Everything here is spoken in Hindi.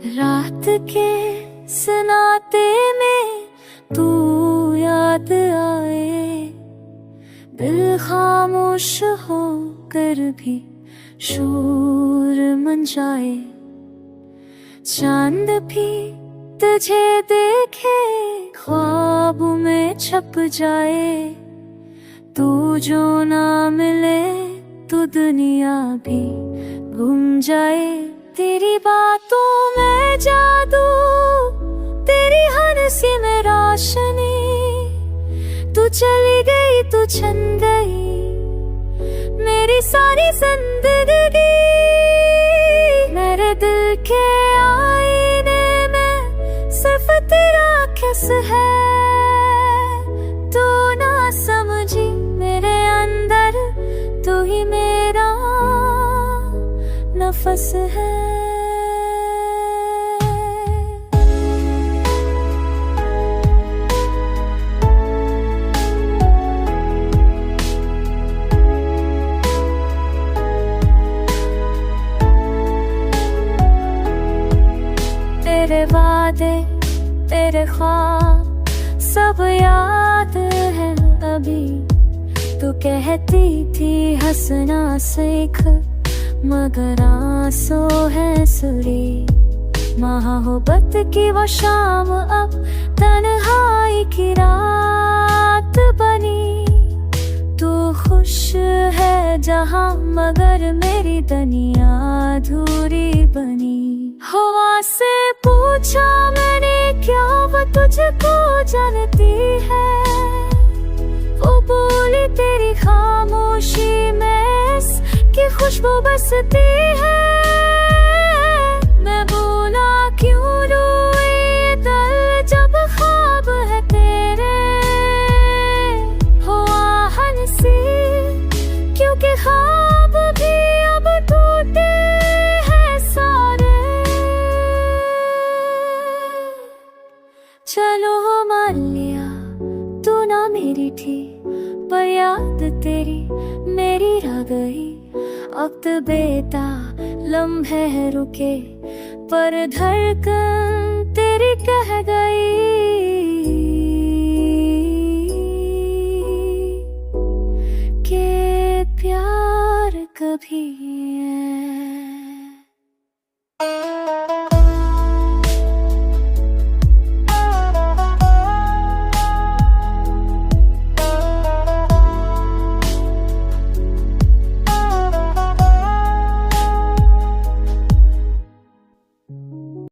रात के सन्नाटे में तू याद आए, दिल खामोश हो कर भी शोर मन जाए। चांद भी तुझे देखे ख्वाब में छप जाए। तू जो ना मिले तो दुनिया भी घूम जाए। तेरी बातों में जादू, तेरी हंसी में रोशनी। तू चली गई, तू छन गई मेरी सारी जिंदगी। मेरे दिल के आईने में सिर्फ तेरा किस है। तू ना समझी मेरे अंदर, तू ही मेरा नफस है। तेरे वादे, तेरे ख्वाब सब याद है अभी। तू कहती थी हंसना सीख, मगर आंसू है सुरी। मोहब्बत की वो शाम अब तन्हाई की रात बनी। तू खुश है जहां, मगर मेरी दुनिया अधूरी बनी। हवा से पूछा मैंने, क्या वो तुझको जानती है? वो बोली तेरी खामोशी में की खुशबू बसती है। मैं बोला क्यों रोए दिल जब ख्वाब है तेरे। हुआ हंसी क्योंकि ख्वाब भी अब टूटे हैं सारे। चलो मान लिया तू ना मेरी थी, पर याद तेरी मेरी रह गई। वक्त बेता लम्हे रुके, पर धड़कन तेरी कह गई कि प्यार कभी